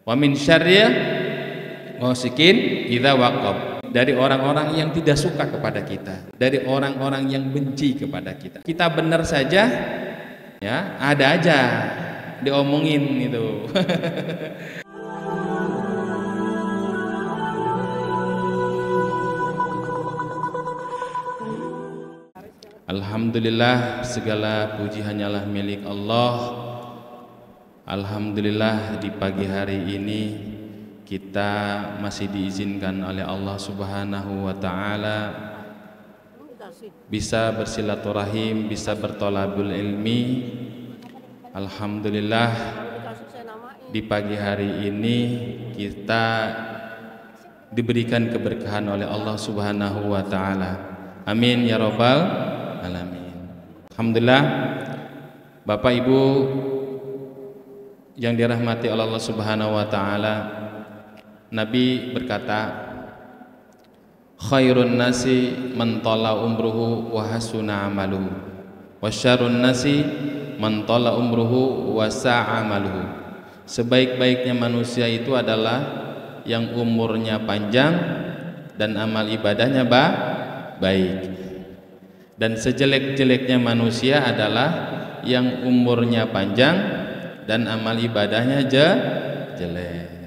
Wa min syarri ghasikin idza waqab, dari orang-orang yang tidak suka kepada kita, dari orang-orang yang benci kepada kita. Kita benar saja ya, ada aja diomongin itu. Alhamdulillah, segala puji hanyalah milik Allah. Alhamdulillah, di pagi hari ini kita masih diizinkan oleh Allah Subhanahu wa ta'ala bisa bersilaturahim, bisa bertolabul ilmi. Alhamdulillah, di pagi hari ini kita diberikan keberkahan oleh Allah Subhanahu wa ta'ala. Amin ya rabbal alamin. Alhamdulillah, Bapak Ibu yang dirahmati oleh Allah Subhanahu wa ta'ala, Nabi berkata, khairun nasi man tala umruhu wa hasuna amaluhu, wa syarrun nasi man tala umruhu wa sa'a amaluhu. Sebaik-baiknya manusia itu adalah yang umurnya panjang dan amal ibadahnya baik. Dan sejelek-jeleknya manusia adalah yang umurnya panjang dan amal ibadahnya jelek.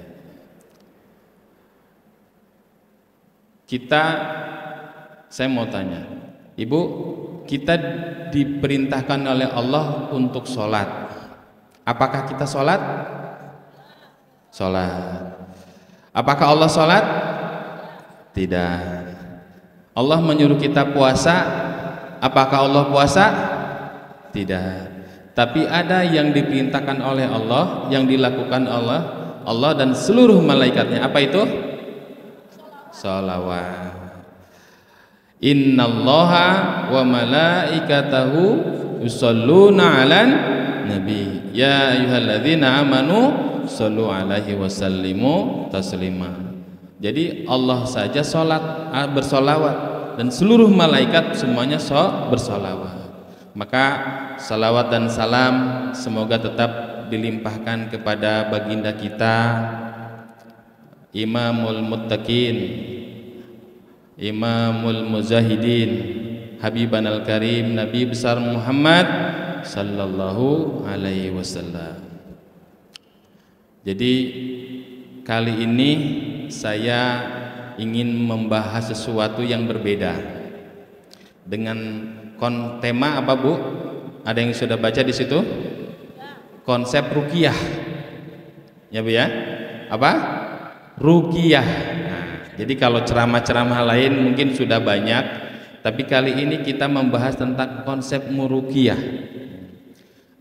Saya mau tanya, Ibu, kita diperintahkan oleh Allah untuk sholat. Apakah kita sholat? Sholat. Apakah Allah sholat? Tidak. Allah menyuruh kita puasa. Apakah Allah puasa? Tidak. Tapi ada yang diperintahkan oleh Allah, yang dilakukan Allah dan seluruh malaikatnya. Apa itu? Sholawat. Innallaha wa malaikatahu yusholluna 'alan nabi ya ayyuhalladzina amanu shollu 'alaihi wasallimu taslima. Jadi Allah saja bersolawat dan seluruh malaikat semuanya bersolawat. Maka salawat dan salam semoga tetap dilimpahkan kepada baginda kita, Imamul Muttaqin, Imamul Mujahidin, Habibanal Karim, Nabi besar Muhammad sallallahu alaihi wasallam. Jadi kali ini saya ingin membahas sesuatu yang berbeda dengan tema apa, Bu? Ada yang sudah baca di situ? Konsep ruqyah. Ya, Bu ya? Apa? Ruqyah. Nah, jadi kalau ceramah-ceramah lain mungkin sudah banyak, tapi kali ini kita membahas tentang konsep ruqyah.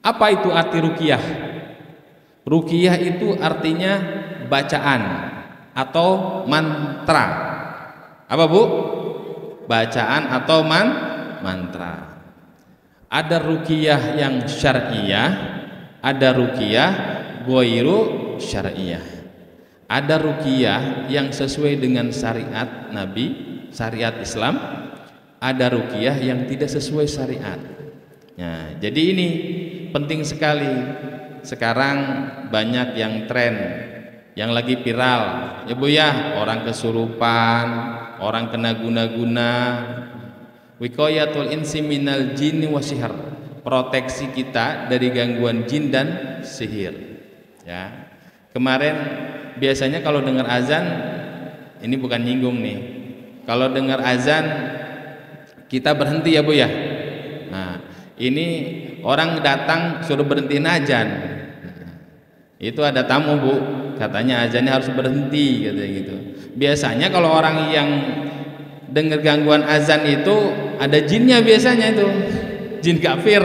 Apa itu arti ruqyah? Ruqyah itu artinya bacaan atau mantra. Apa, Bu? Bacaan atau mantra. Ada ruqyah yang syar'iyah, ada ruqyah ghairu syar'iyah. Ada ruqyah yang sesuai dengan syariat Nabi, syariat Islam, ada ruqyah yang tidak sesuai syariat. Nah, jadi ini penting sekali. Sekarang banyak yang tren, yang lagi viral, ya Bu ya, orang kesurupan, orang kena guna-guna. Wiqayatul insi minal jinni wasihar, proteksi kita dari gangguan jin dan sihir. Ya. Kemarin biasanya kalau dengar azan, ini bukan nyinggung nih. Kalau dengar azan kita berhenti ya Bu ya. Nah, ini orang datang suruh berhentiin azan. Itu ada tamu Bu, katanya azannya harus berhenti katanya gitu. Biasanya kalau orang yang dengar gangguan azan itu ada jinnya biasanya itu, jin kafir.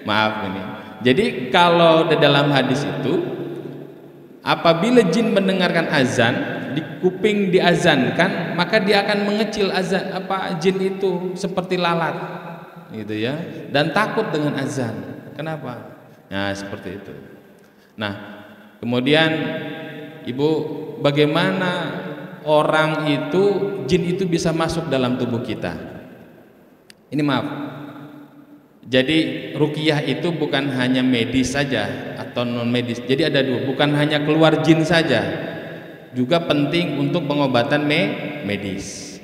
Maaf ini. Jadi kalau di dalam hadis itu, apabila jin mendengarkan azan, di kuping diazankan, maka dia akan mengecil azan jin itu seperti lalat, gitu ya, dan takut dengan azan. Kenapa? Nah seperti itu. Nah kemudian Ibu, bagaimana orang itu, jin itu bisa masuk dalam tubuh kita? Ini maaf, Jadi ruqyah itu bukan hanya medis saja atau non medis. Jadi ada dua, bukan hanya keluar jin saja, juga penting untuk pengobatan medis.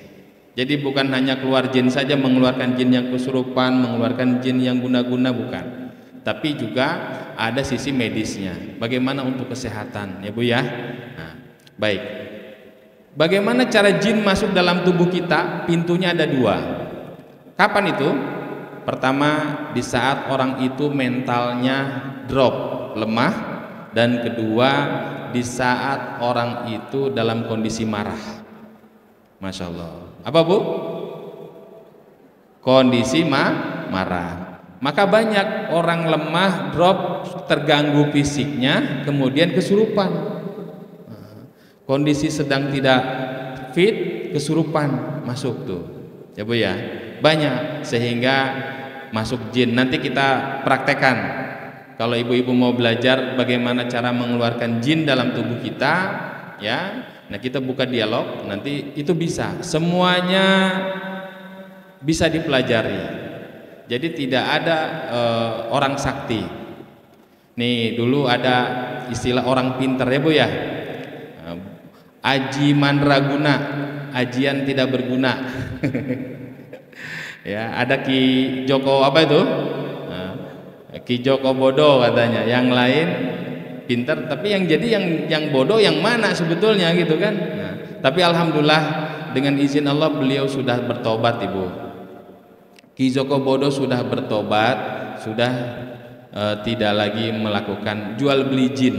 Jadi bukan hanya keluar jin saja, mengeluarkan jin yang kesurupan, mengeluarkan jin yang guna-guna, bukan. Tapi juga ada sisi medisnya. Bagaimana untuk kesehatan, ya Bu ya? Nah, baik. Bagaimana cara jin masuk dalam tubuh kita? Pintunya ada dua. Kapan itu? Pertama, di saat orang itu mentalnya drop, lemah. Dan kedua, di saat orang itu dalam kondisi marah. Masya Allah. Apa Bu? Kondisi marah. Maka banyak orang lemah, drop, terganggu fisiknya, kemudian kesurupan. Kondisi sedang tidak fit, kesurupan masuk tuh, ya Bu ya. Banyak, sehingga masuk jin. Nanti kita praktekkan. Kalau ibu-ibu mau belajar bagaimana cara mengeluarkan jin dalam tubuh kita, ya. Nah, kita buka dialog, nanti itu bisa. Semuanya bisa dipelajari. Jadi tidak ada orang sakti. Nih, dulu ada istilah orang pinter, ya Bu ya. Aji mandraguna, ajian tidak berguna. Ya, ada Ki Joko apa itu? Ki Joko bodoh katanya, yang lain pintar, tapi yang jadi yang bodoh yang mana sebetulnya gitu kan? Nah, tapi alhamdulillah dengan izin Allah beliau sudah bertobat, Ibu. Ki Joko bodoh sudah bertobat, sudah tidak lagi melakukan jual beli jin.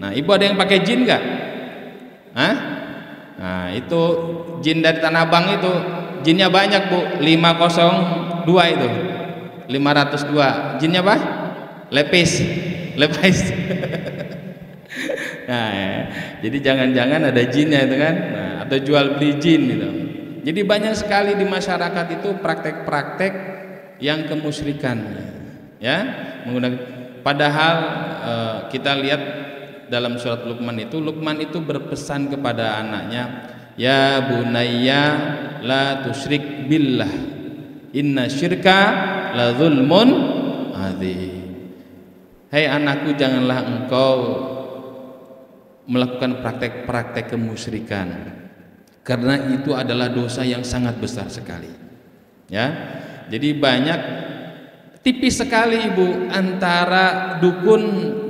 Nah, Ibu ada yang pakai jin nggak? Hah? Nah, itu jin dari Tanah Abang itu. Jinnya banyak Bu, 502 itu, 502. Jinnya apa? Lepis. Nah, jadi jangan-jangan ada jinnya itu kan, nah, atau jual beli jin itu. Jadi banyak sekali di masyarakat itu praktek-praktek yang kemusyrikan, ya, menggunakan. Padahal kita lihat dalam surat Luqman itu berpesan kepada anaknya, ya bunayya la tusyrik billah inna syirka la zulmun adzim. Hei anakku, janganlah engkau melakukan praktek-praktek kemusyrikan, karena itu adalah dosa yang sangat besar sekali. Ya, jadi banyak, tipis sekali Ibu antara dukun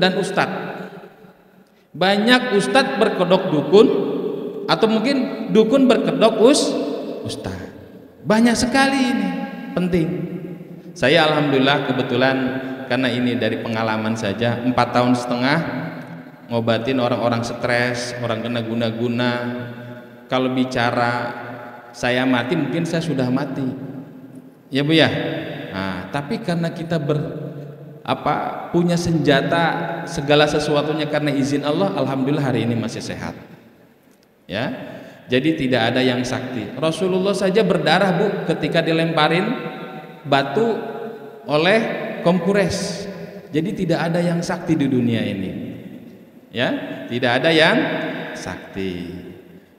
dan ustadz. Banyak ustadz berkedok dukun, atau mungkin dukun berkedok ustadz. Banyak sekali ini, penting. Saya alhamdulillah kebetulan, karena ini dari pengalaman saja, 4,5 tahun ngobatin orang-orang stres, orang kena guna-guna. Kalau bicara saya mati, mungkin saya sudah mati, ya Bu ya. Nah, tapi karena kita punya senjata segala sesuatunya karena izin Allah, alhamdulillah hari ini masih sehat. Ya, jadi tidak ada yang sakti. Rasulullah saja berdarah Bu ketika dilemparin batu oleh kaum Quraisy. Jadi tidak ada yang sakti di dunia ini. Ya, tidak ada yang sakti.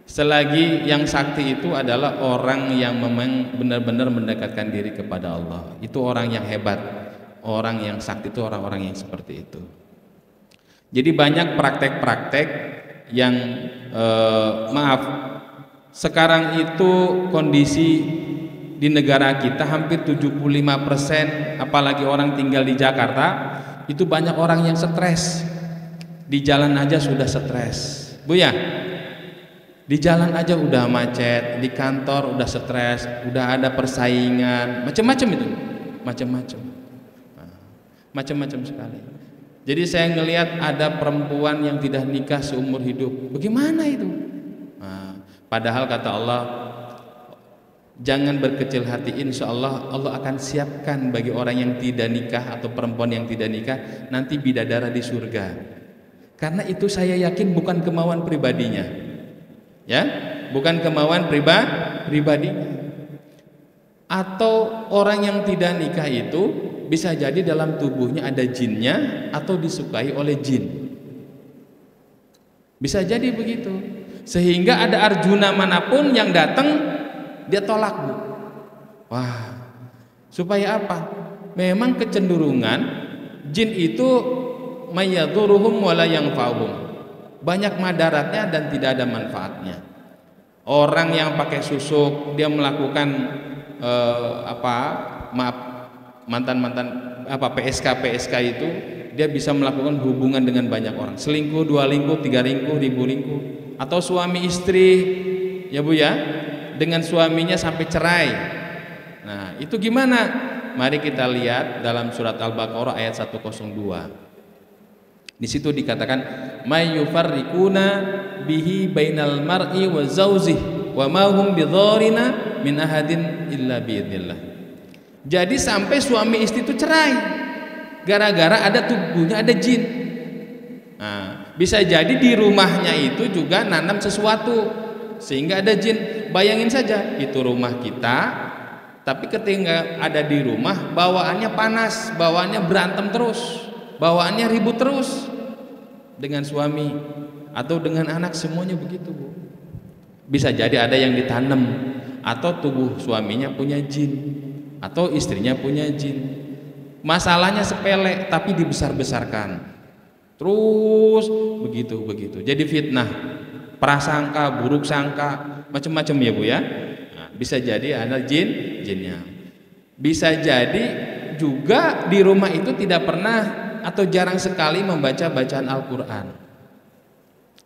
Selagi yang sakti itu adalah orang yang memang benar-benar mendekatkan diri kepada Allah. Itu orang yang hebat. Orang yang sakti itu orang-orang yang seperti itu. Jadi banyak praktek-praktek yang sekarang itu kondisi di negara kita hampir 75%, apalagi orang tinggal di Jakarta, itu banyak orang yang stres. Di jalan aja sudah stres, Bu ya. Di jalan aja udah macet, di kantor udah stres, udah ada persaingan, macam-macam itu, macam-macam sekali. Jadi saya ngelihat ada perempuan yang tidak nikah seumur hidup, bagaimana itu? Nah, padahal kata Allah, jangan berkecil hati, insya Allah Allah akan siapkan bagi orang yang tidak nikah atau perempuan yang tidak nikah nanti bidadara di surga. Karena itu saya yakin bukan kemauan pribadinya, ya, bukan kemauan pribadinya. Atau orang yang tidak nikah itu bisa jadi dalam tubuhnya ada jinnya atau disukai oleh jin, bisa jadi begitu. Sehingga ada Arjuna manapun yang datang dia tolak Bu. Wah, supaya apa? Memang kecenderungan jin itu mayadhuruhum wala yanfa'uhum. Banyak madaratnya dan tidak ada manfaatnya. Orang yang pakai susuk, dia melakukan mantan-mantan PSK itu, dia bisa melakukan hubungan dengan banyak orang, selingkuh, 2 lingkuh, 3 lingkuh, 1000 lingkuh. Atau suami istri, ya Bu ya, dengan suaminya sampai cerai. Nah, itu gimana? Mari kita lihat dalam surat Al-Baqarah ayat 102. Di situ dikatakan may yufarriquna bihi bainal mar'i wa zawjihi wa ma hum bidharina min ahadin illa biidznillah. Jadi sampai suami istri itu cerai gara-gara ada tubuhnya ada jin. Nah, bisa jadi di rumahnya itu juga nanam sesuatu sehingga ada jin. Bayangin saja, itu rumah kita, tapi ketika ada di rumah bawaannya panas, bawaannya berantem terus, bawaannya ribut terus dengan suami atau dengan anak, semuanya begitu Bu. Bisa jadi ada yang ditanam, atau tubuh suaminya punya jin atau istrinya punya jin. Masalahnya sepele tapi dibesar-besarkan terus begitu. Jadi fitnah, prasangka, buruk sangka, macam-macam ya Bu ya. Nah, bisa jadi ada jinnya. Bisa jadi juga di rumah itu tidak pernah atau jarang sekali membaca bacaan Al-Quran.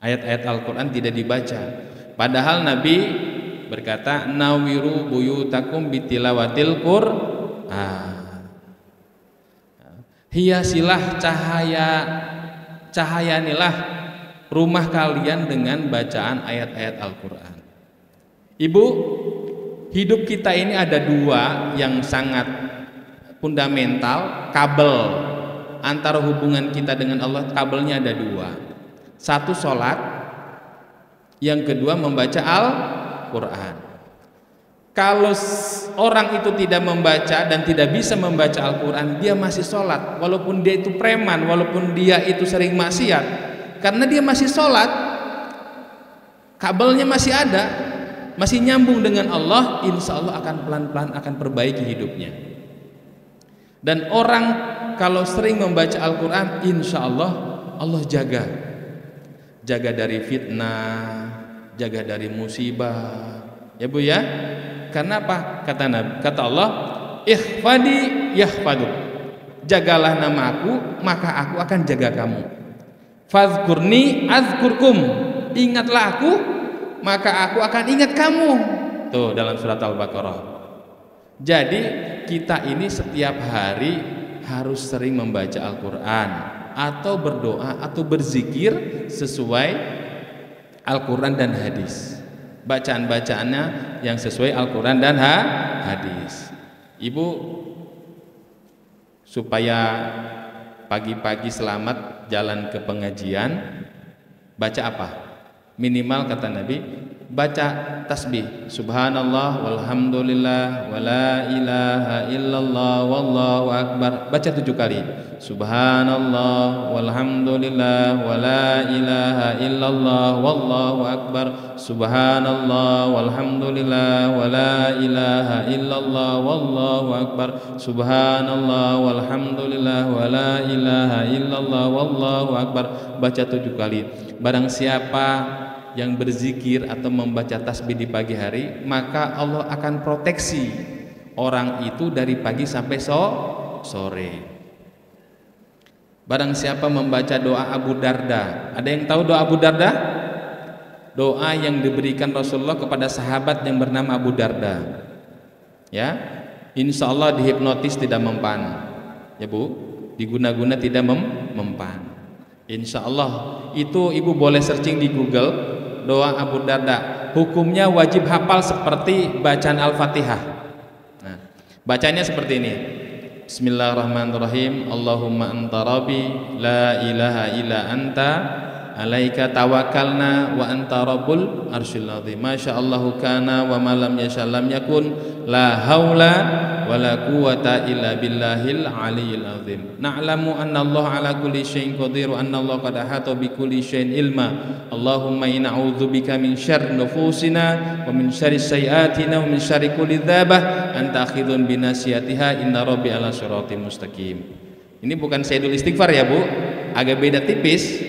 Ayat-ayat Al-Quran tidak dibaca. Padahal Nabi berkata, nawiru buyutakum bitilawatil Qur'an. Hiasilah cahayanilah rumah kalian dengan bacaan ayat-ayat Al-Quran. Ibu, hidup kita ini ada 2 yang sangat fundamental, kabel antara hubungan kita dengan Allah, kabelnya ada 2. Satu sholat, yang kedua membaca Al-Quran. Kalau orang itu tidak membaca dan tidak bisa membaca Al-Quran, dia masih sholat, walaupun dia itu preman, walaupun dia itu sering maksiat, karena dia masih sholat, kabelnya masih ada, masih nyambung dengan Allah, insya Allah akan pelan-pelan akan perbaiki hidupnya. Dan orang kalau sering membaca Al-Quran, insya Allah Allah jaga dari fitnah, jaga dari musibah, ya Bu ya. Karena apa? Kata Allah, ikhfadi yahfaduk, jagalah namaku maka aku akan jaga kamu. Fadhkurni azkurkum, ingatlah aku maka aku akan ingat kamu. Tuh dalam surat Al-Baqarah. Jadi kita ini setiap hari harus sering membaca Al-Quran atau berdoa atau berzikir sesuai Al-Quran dan hadis. Bacaan-bacaannya yang sesuai Al-Quran dan hadis. Ibu, supaya pagi-pagi selamat jalan ke pengajian, baca apa? Minimal kata Nabi, baca tasbih subhanallah walhamdulillah wala ilaha illallah wallahu akbar, baca 7 kali subhanallah walhamdulillah wala ilaha illallah wallahu akbar, subhanallah walhamdulillah wala ilaha illallah wallahu akbar, subhanallah walhamdulillah wala ilaha illallah wallahu akbar, baca 7 kali. Barang siapa yang berzikir atau membaca tasbih di pagi hari, maka Allah akan proteksi orang itu dari pagi sampai sore. Barang siapa membaca doa Abu Darda, ada yang tahu doa Abu Darda? Doa yang diberikan Rasulullah kepada sahabat yang bernama Abu Darda. Ya, insya Allah dihipnotis tidak mempan, ya Bu, diguna-guna tidak mempan. Insya Allah itu ibu boleh searching di Google, doa Abu Darda. Hukumnya wajib hafal seperti bacaan Al-Fatihah. Nah, bacanya seperti ini. Bismillahirrahmanirrahim. Allahumma anta rabbi la ilaha illa anta alaika tawakkalna wa anta rabbul arsyil azim. Masyaallahu kana wa ma lam yasha lam yakun, la haula wala quwata illa billahil aliyil azim. Na'lamu anna Allah ala kulli syai'in qadir wa anna Allah qad ahata bi kulli syai'in ilma. Allahumma inna a'udzubika min syarri nufusina wa min syarri sayyiatina wa min syarri kulli dzabah anta akhidun binasiyatiha inna rabbi ala siratim mustaqim. Ini bukan Sayyidul Istighfar ya Bu, agak beda tipis.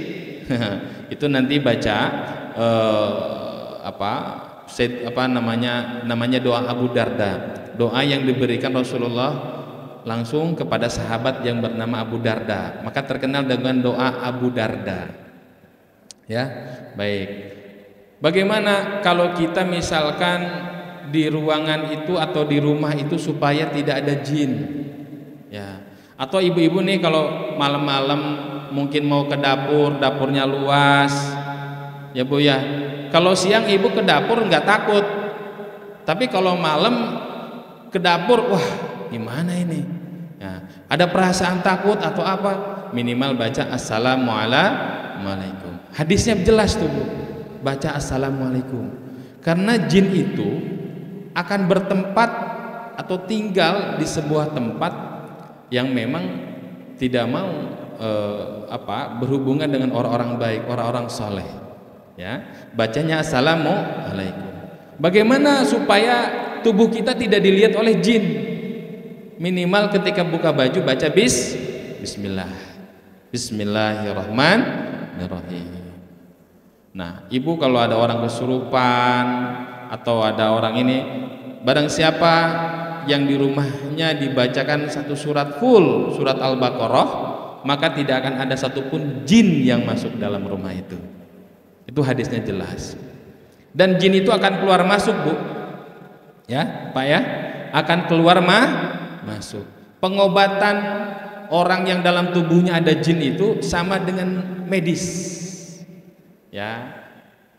Itu nanti baca namanya doa Abu Darda, doa yang diberikan Rasulullah langsung kepada sahabat yang bernama Abu Darda, maka terkenal dengan doa Abu Darda. Ya, baik. Bagaimana kalau kita misalkan di ruangan itu atau di rumah itu supaya tidak ada jin? Ya. Atau ibu-ibu nih kalau malam-malam mungkin mau ke dapur, dapurnya luas. Ya Bu ya. Kalau siang ibu ke dapur nggak takut. Tapi kalau malam ke dapur, wah, gimana ini? Ya, ada perasaan takut atau apa? Minimal baca assalamualaikum. Hadisnya jelas tuh Bu. Baca assalamualaikum. Karena jin itu akan bertempat atau tinggal di sebuah tempat yang memang tidak mau berhubungan dengan orang-orang baik, orang-orang soleh. Ya, bacanya assalamualaikum. Bagaimana supaya tubuh kita tidak dilihat oleh jin? Minimal ketika buka baju baca bismillah. Bismillahirrahmanirrahim. Nah, ibu kalau ada orang kesurupan atau ada orang ini, barang siapa yang di rumahnya dibacakan satu surat full, surat Al-Baqarah, maka tidak akan ada satupun jin yang masuk dalam rumah itu. Itu hadisnya jelas. Dan jin itu akan keluar masuk Bu. Ya Pak ya, akan keluar masuk. Pengobatan orang yang dalam tubuhnya ada jin itu sama dengan medis. Ya,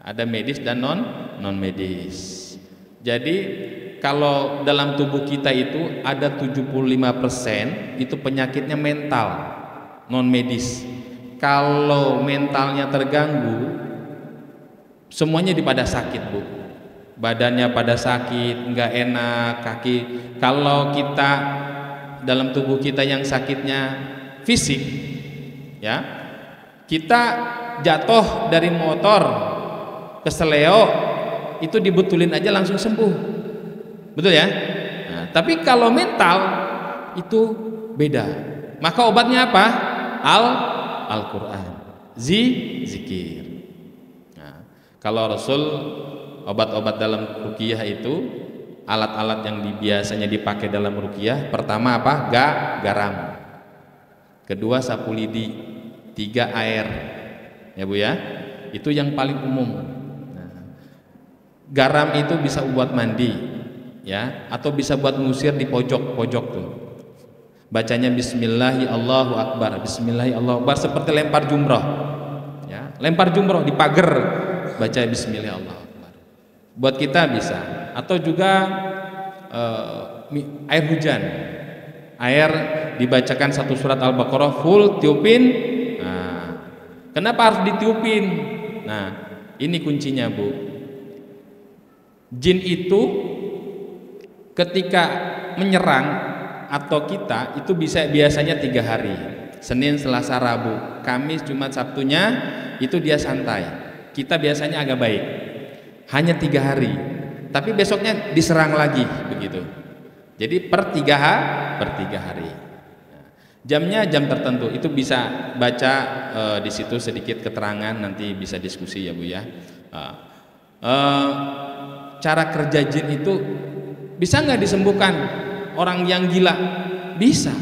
ada medis dan non medis. Jadi kalau dalam tubuh kita itu ada 75% itu penyakitnya mental, non medis. Kalau mentalnya terganggu, semuanya pada sakit Bu. Badannya pada sakit, nggak enak, kaki. Kalau kita dalam tubuh kita yang sakitnya fisik, ya, kita jatuh dari motor keseleo itu dibetulin aja langsung sembuh, betul ya? Nah, tapi kalau mental itu beda. Maka obatnya apa? Al-Quran, zikir. Nah, kalau Rasul obat-obat dalam ruqyah itu, alat-alat yang biasanya dipakai dalam ruqyah, pertama apa? Garam. Kedua sapu lidi. 3 air. Ya Bu ya. Itu yang paling umum. Nah, garam itu bisa buat mandi, ya, atau bisa buat ngusir di pojok-pojok tuh. Bacanya bismillahi Allahu akbar. Bismillahi Allahu akbar seperti lempar jumroh. Ya, lempar jumroh di pagar baca bismillahi Allahu akbar. Buat kita bisa, atau juga air hujan, air dibacakan satu surat Al-Baqarah full, tiupin. Nah, kenapa harus ditiupin? Nah, ini kuncinya Bu. Jin itu ketika menyerang atau kita itu biasanya 3 hari, Senin, Selasa, Rabu, Kamis, Jumat, Sabtunya itu dia santai. Kita biasanya agak baik. Hanya 3 hari, tapi besoknya diserang lagi begitu. Jadi per 3 hari. Nah, jamnya jam tertentu itu bisa baca di situ sedikit keterangan, nanti bisa diskusi ya Bu ya. Cara kerja jin itu bisa nggak disembuhkan orang yang gila? Bisa,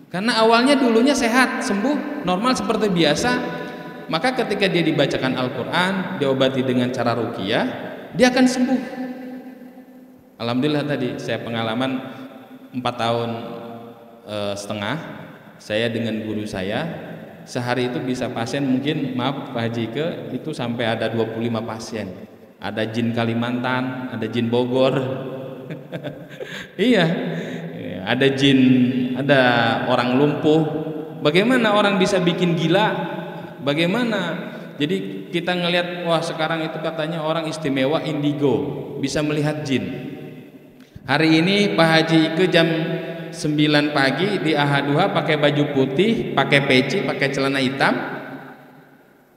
karena awalnya dulunya sehat, sembuh, normal seperti biasa. Maka ketika dia dibacakan Al-Quran, diobati dengan cara ruqyah, dia akan sembuh. Alhamdulillah tadi saya pengalaman 4 tahun setengah, saya dengan guru saya sehari itu bisa pasien mungkin, maaf Pak Haji Ike, itu sampai ada 25 pasien. Ada jin Kalimantan, ada jin Bogor. Iya, ada jin, ada orang lumpuh. Bagaimana orang bisa bikin gila? Bagaimana? Jadi kita ngelihat, wah sekarang itu katanya orang istimewa indigo, bisa melihat jin. Hari ini Pak Haji Ike jam 9 pagi di Ahaduha pakai baju putih, pakai peci, pakai celana hitam.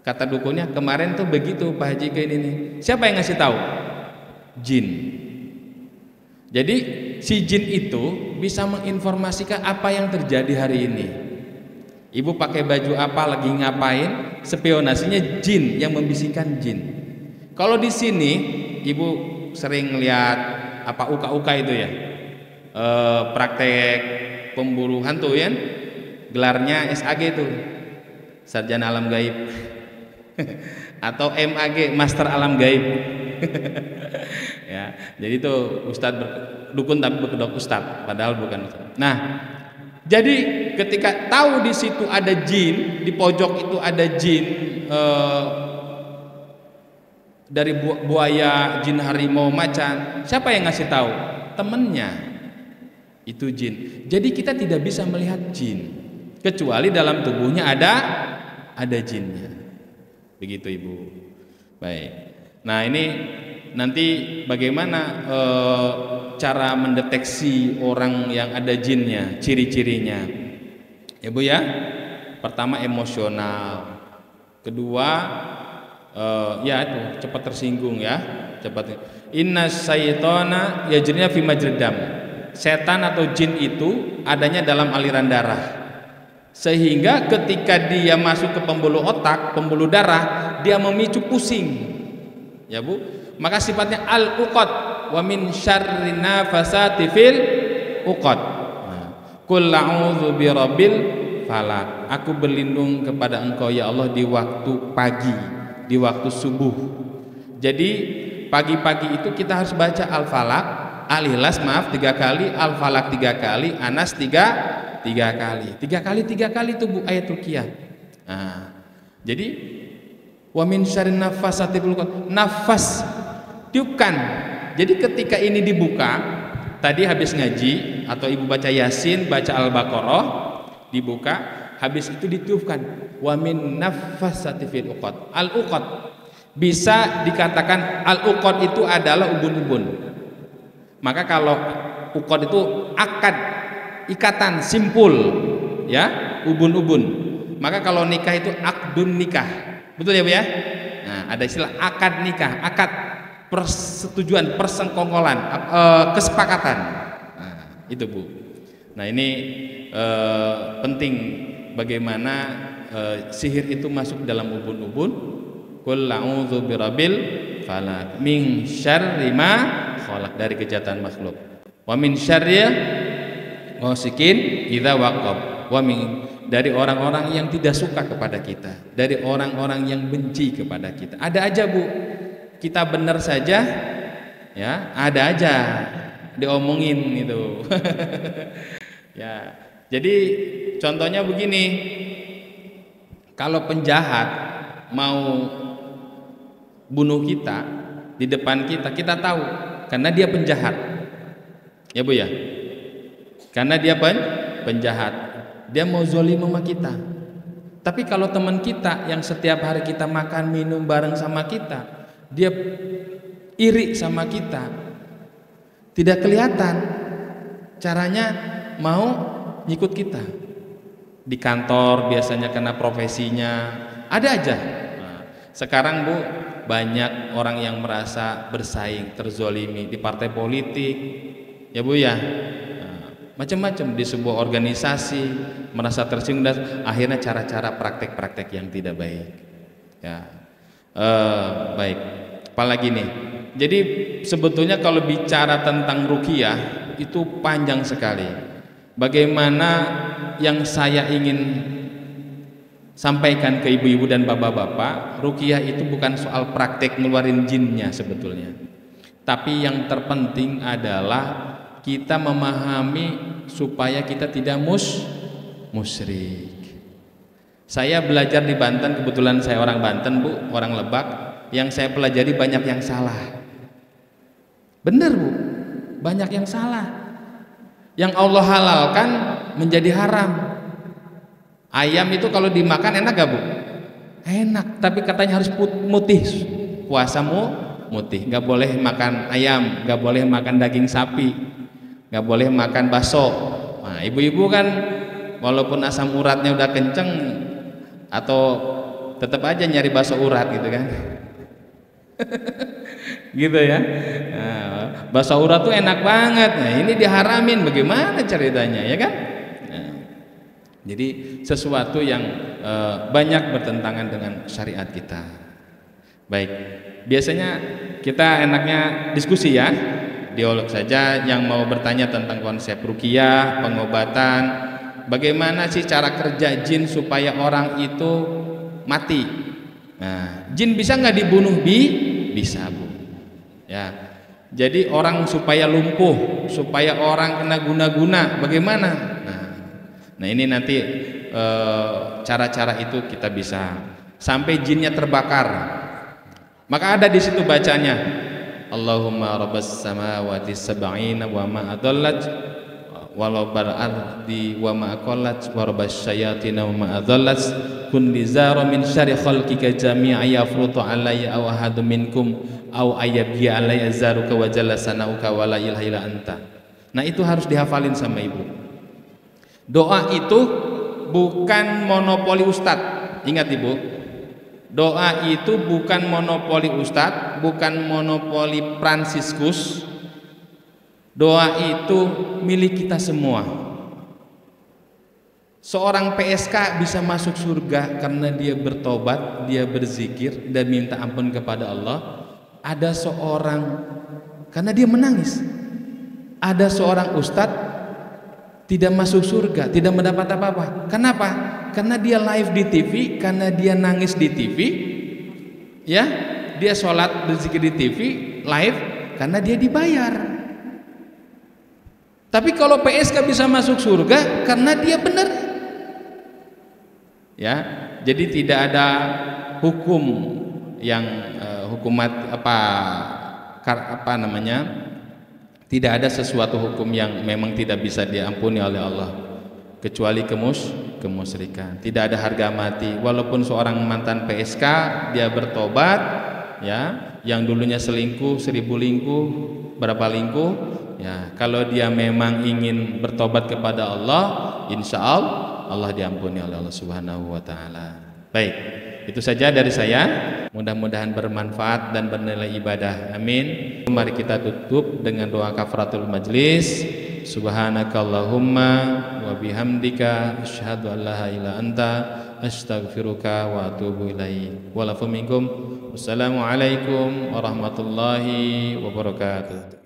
Kata dukunnya kemarin tuh begitu Pak Haji Ike ini. Siapa yang ngasih tahu? Jin. Jadi si jin itu bisa menginformasikan apa yang terjadi hari ini. Ibu pakai baju apa, lagi ngapain, spionasinya jin yang membisikkan jin. Kalau di sini ibu sering lihat apa uka-uka itu ya, praktek pemburu hantu ya, gelarnya SAG tuh, sarjana alam gaib. Atau MAG, master alam gaib. Ya, jadi itu dukun tapi berkedok ustadz, padahal bukan ustadz. Nah, jadi ketika tahu di situ ada jin, di pojok itu ada jin, dari buaya, jin harimau, macan, siapa yang ngasih tahu? Temennya, itu jin. Jadi kita tidak bisa melihat jin kecuali dalam tubuhnya ada jinnya. Begitu Ibu. Baik. Nah, ini nanti bagaimana cara mendeteksi orang yang ada jinnya, ciri-cirinya. Ya Bu ya. Pertama emosional. Kedua ya itu cepat tersinggung ya, cepat. Inna syaitana yajriya fi majrid dam. Setan atau jin itu adanya dalam aliran darah. Sehingga ketika dia masuk ke pembuluh otak, pembuluh darah, dia memicu pusing. Ya Bu. Maka sifatnya al-uqad wa min syarri nafasati fil uqad. Qul a'udzu birabbil falaq. Aku berlindung kepada Engkau ya Allah di waktu pagi, di waktu subuh. Jadi pagi-pagi itu kita harus baca Al-Falaq, Al-Ikhlas 3 kali, Al-Falaq 3 kali, Anas 3 kali. 3 kali itu Bu ayat ruqyah. Nah, jadi wa min syarrin nafasati fil uqad. Nafas tiupkan. Jadi ketika ini dibuka, tadi habis ngaji atau Ibu baca Yasin, baca Al-Baqarah, dibuka, habis itu ditiupkan. Wa min nafasati fil uqad. Al-uqad bisa dikatakan al-uqad itu adalah ubun-ubun. Maka kalau uqad itu akad, ikatan, simpul, ya, ubun-ubun. Maka kalau nikah itu akdun nikah, betul ya Bu ya? Nah, ada istilah akad nikah, akad persetujuan, persengkongkolan, kesepakatan. Nah, itu Bu. Nah, ini penting bagaimana sihir itu masuk dalam ubun-ubun. Qul a'udzu birabbil falaq min syarri ma khalaq, dari kejahatan makhluk. Wa min syarri ghasikin idza waqab, wa min, dari orang-orang yang tidak suka kepada kita, dari orang-orang yang benci kepada kita. Ada aja Bu, kita benar saja ya, ada aja diomongin itu. Ya, jadi contohnya begini, kalau penjahat mau bunuh kita di depan kita, kita tahu karena dia penjahat. Ya Bu ya. Karena dia penjahat, dia mau zolim sama kita. Tapi kalau teman kita yang setiap hari kita makan minum bareng sama kita, dia iri sama kita, tidak kelihatan caranya mau ngikut kita. Di kantor biasanya karena profesinya, ada aja. Nah, sekarang Bu, banyak orang yang merasa bersaing, terzolimi di partai politik, ya Bu ya. Macam-macam di sebuah organisasi, merasa tersinggung dan akhirnya cara-cara praktek-praktek yang tidak baik. Ya, baik. Apalagi nih. Jadi sebetulnya kalau bicara tentang ruqyah itu panjang sekali. Bagaimana yang saya ingin sampaikan ke ibu-ibu dan bapak-bapak, ruqyah itu bukan soal praktek ngeluarin jinnya sebetulnya. Tapi yang terpenting adalah kita memahami supaya kita tidak musyrik. Saya belajar di Banten, kebetulan saya orang Banten Bu, orang Lebak. Yang saya pelajari banyak yang salah. Benar Bu, banyak yang salah. Yang Allah halalkan menjadi haram. Ayam itu kalau dimakan enak gak Bu? Enak, tapi katanya harus mutih. Puasamu mutih, gak boleh makan ayam, gak boleh makan daging sapi, nggak boleh makan bakso. Nah, ibu-ibu kan walaupun asam uratnya udah kenceng, atau tetap aja nyari bakso urat gitu kan. gitu ya. Bakso urat tuh enak banget. Nah, ini diharamin, bagaimana ceritanya, ya kan? Nah, jadi sesuatu yang banyak bertentangan dengan syariat kita. Baik, biasanya kita enaknya diskusi ya, dialog saja. Yang mau bertanya tentang konsep ruqyah, pengobatan, bagaimana sih cara kerja jin supaya orang itu mati. Nah, jin bisa nggak dibunuh? Bisa, Bu. Ya, jadi orang supaya lumpuh, supaya orang kena guna-guna, bagaimana? Nah ini nanti cara-cara itu kita bisa sampai jinnya terbakar. Maka ada di situ bacanya, Allahumma rabbas samawati sab'ina wa ma adallat walau bar ardi wa ma aqallat wa rabbas syayatin wa ma adallat kun lizara min syarri khalqika jami'a yafrutu alayya aw ahadu minkum aw ayyabhi alayya zaruka wa jalla sanauka wa la ilaha illa anta. Nah itu harus dihafalin sama ibu. Doa itu bukan monopoli ustadz. Ingat ibu, doa itu bukan monopoli ustadz, bukan monopoli Fransiskus. Doa itu milik kita semua. Seorang PSK bisa masuk surga karena dia bertobat, dia berzikir dan minta ampun kepada Allah. Ada seorang karena dia menangis. Ada seorang ustadz tidak masuk surga, tidak mendapat apa-apa. Kenapa? Karena dia live di TV, karena dia nangis di TV, ya, dia sholat berzikir di TV live karena dia dibayar. Tapi kalau PSK bisa masuk surga karena dia benar, ya. Jadi tidak ada hukum yang hukumat apa namanya? Tidak ada sesuatu hukum yang memang tidak bisa diampuni oleh Allah kecuali kemusyrikan. Tidak ada harga mati. Walaupun seorang mantan PSK dia bertobat, ya, yang dulunya selingkuh 1000 lingkuh, berapa lingkuh, ya, kalau dia memang ingin bertobat kepada Allah, insya Allah diampuni oleh Allah Subhanahu wa taala. Baik, itu saja dari saya. Mudah-mudahan bermanfaat dan bernilai ibadah. Amin. Mari kita tutup dengan doa kafaratul majlis. Subhanakallahumma wa bihamdika asyhadu an la ilaha illa anta astaghfiruka wa atubu ilaik. Wa lakum minkum. Wassalamualaikum warahmatullahi wabarakatuh.